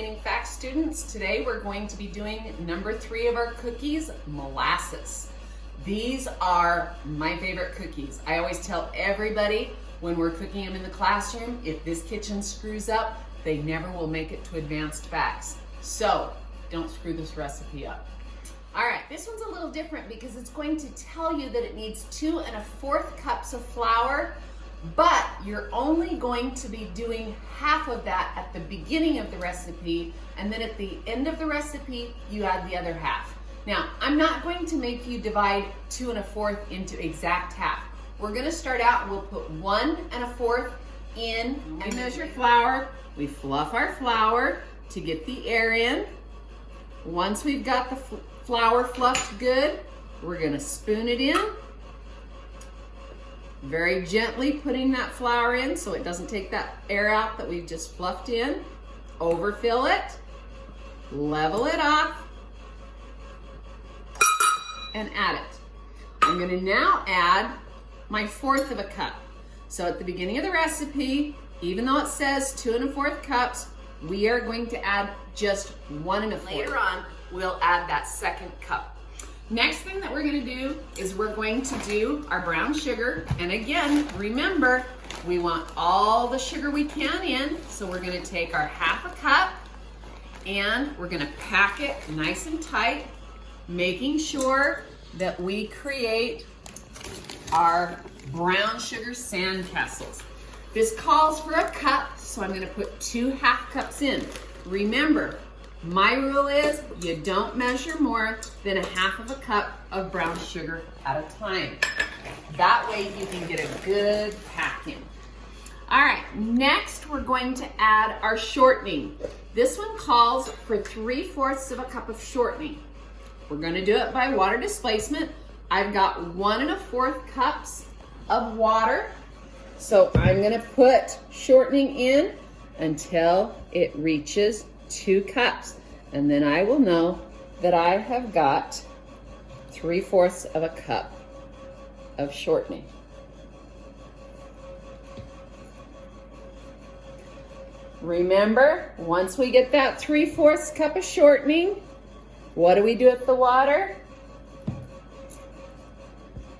beginning FACS students. Today we're going to be doing number 3 of our cookies, molasses. These are my favorite cookies. I always tell everybody when we're cooking them in the classroom, if this kitchen screws up, they never will make it to advanced FACS. So don't screw this recipe up. All right, this one's a little different because it's going to tell you that it needs 2 1/4 cups of flour, but you're only going to be doing half of that at the beginning of the recipe, and then at the end of the recipe, you add the other half. Now, I'm not going to make you divide 2 1/4 into exact half. We're gonna start out and we'll put 1 1/4 in. We measure flour, we fluff our flour to get the air in. Once we've got the flour fluffed good, we're gonna spoon it in. Very gently putting that flour in so it doesn't take that air out that we've just fluffed in. Overfill it, level it off, and add it. I'm gonna now add my 1/4 cup. So at the beginning of the recipe, even though it says 2 1/4 cups, we are going to add just 1 1/4. Later on, we'll add that 2nd cup. Next thing that we're gonna do is we're going to do our brown sugar. And again, remember, we want all the sugar we can in. So we're gonna take our 1/2 cup and we're gonna pack it nice and tight, making sure that we create our brown sugar sandcastles. This calls for a cup, so I'm gonna put 2 1/2 cups in. Remember, my rule is you don't measure more than 1/2 cup of brown sugar at a time. That way you can get a good packing. All right, next we're going to add our shortening. This one calls for 3/4 cup of shortening. We're gonna do it by water displacement. I've got 1 1/4 cups of water. So I'm gonna put shortening in until it reaches 2 cups, and then I will know that I have got 3/4 cup of shortening. Remember, once we get that 3/4 cup of shortening, what do we do with the water?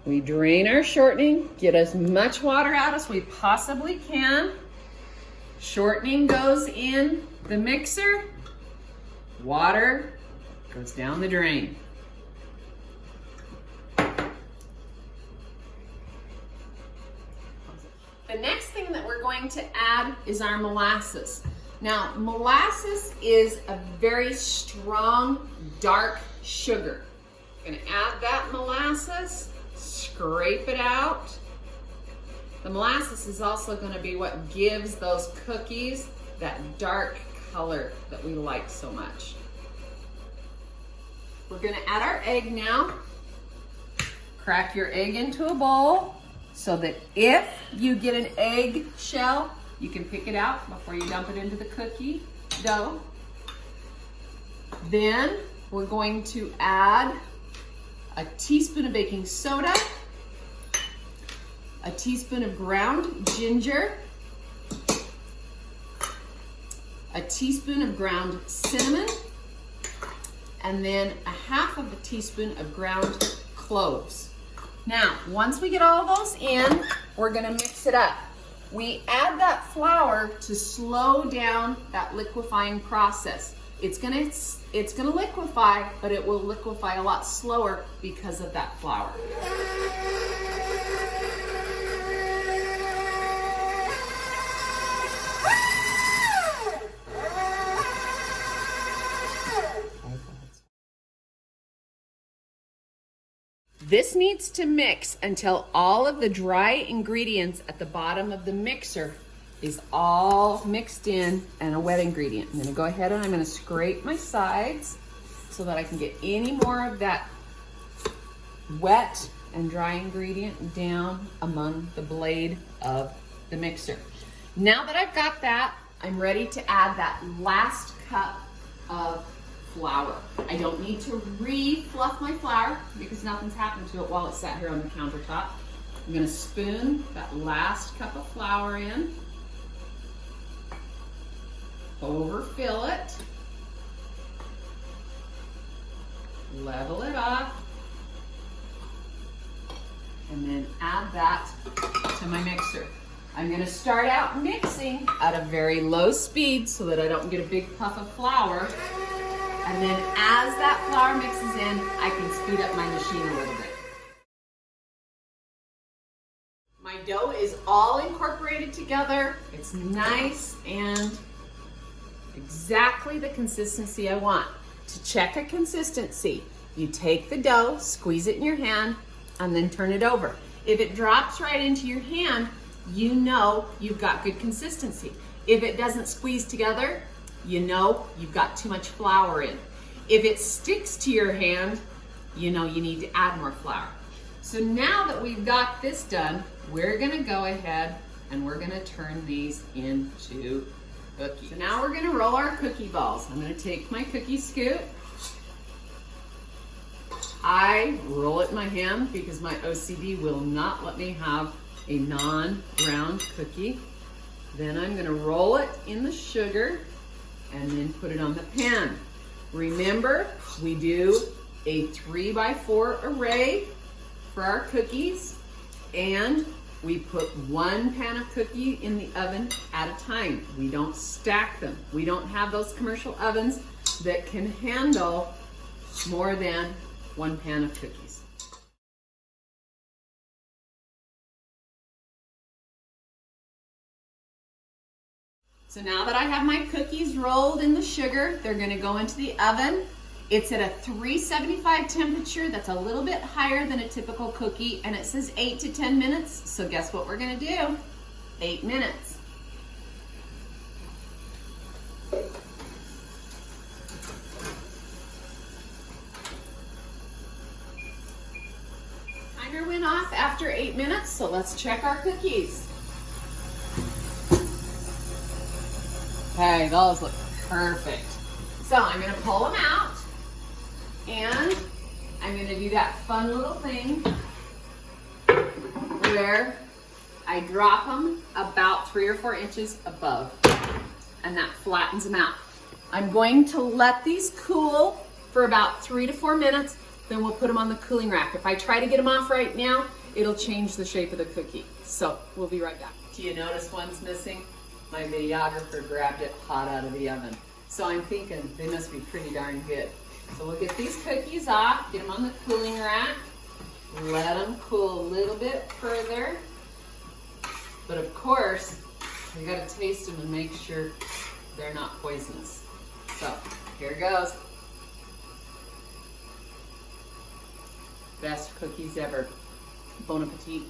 We drain our shortening, get as much water out as we possibly can. Shortening goes in the mixer, water goes down the drain. The next thing that we're going to add is our molasses. Now, molasses is a very strong, dark sugar. I'm gonna add that molasses, scrape it out. The molasses is also gonna be what gives those cookies that dark color that we like so much. We're gonna add our egg now. Crack your egg into a bowl so that if you get an egg shell, you can pick it out before you dump it into the cookie dough. Then we're going to add a teaspoon of baking soda, a teaspoon of ground ginger, a teaspoon of ground cinnamon, and then a 1/2 teaspoon of ground cloves. Now, once we get all those in, we're gonna mix it up. We add that flour to slow down that liquefying process. It's gonna liquefy, but it will liquefy a lot slower because of that flour. This needs to mix until all of the dry ingredients at the bottom of the mixer is all mixed in and a wet ingredient. I'm gonna go ahead and I'm gonna scrape my sides so that I can get any more of that wet and dry ingredient down among the blade of the mixer. Now that I've got that, I'm ready to add that last cup of flour. I don't need to re-fluff my flour because nothing's happened to it while it's sat here on the countertop. I'm gonna spoon that last cup of flour in. overfill it, level it off, and then add that to my mixer. I'm going to start out mixing at a very low speed so that I don't get a big puff of flour. And then as that flour mixes in, I can speed up my machine a little bit. My dough is all incorporated together. It's nice and exactly the consistency I want. To check a consistency, you take the dough, squeeze it in your hand, and then turn it over. If it drops right into your hand, you know you've got good consistency. If it doesn't squeeze together, you know you've got too much flour in. If it sticks to your hand, you know you need to add more flour. So now that we've got this done, we're gonna go ahead and we're gonna turn these into cookies. So now we're gonna roll our cookie balls. I'm gonna take my cookie scoop. I roll it in my hand because my OCD will not let me have a non-round cookie. Then I'm gonna roll it in the sugar and then put it on the pan. Remember, we do a 3x4 array for our cookies, and we put one pan of cookie in the oven at a time. We don't stack them. We don't have those commercial ovens that can handle more than one pan of cookies. So now that I have my cookies rolled in the sugar, they're gonna go into the oven. It's at a 375 temperature. That's a little bit higher than a typical cookie, and it says 8 to 10 minutes. So guess what we're gonna do? 8 minutes. Timer went off after 8 minutes, so let's check our cookies. Okay, those look perfect. So I'm gonna pull them out, and I'm gonna do that fun little thing where I drop them about 3 or 4 inches above, and that flattens them out. I'm going to let these cool for about 3 to 4 minutes, then we'll put them on the cooling rack. If I try to get them off right now, it'll change the shape of the cookie. So we'll be right back. Do you notice one's missing? My videographer grabbed it hot out of the oven. So I'm thinking they must be pretty darn good. So we'll get these cookies off, get them on the cooling rack, let them cool a little bit further. But of course, we gotta taste them and make sure they're not poisonous. So here goes. Best cookies ever. Bon appetit.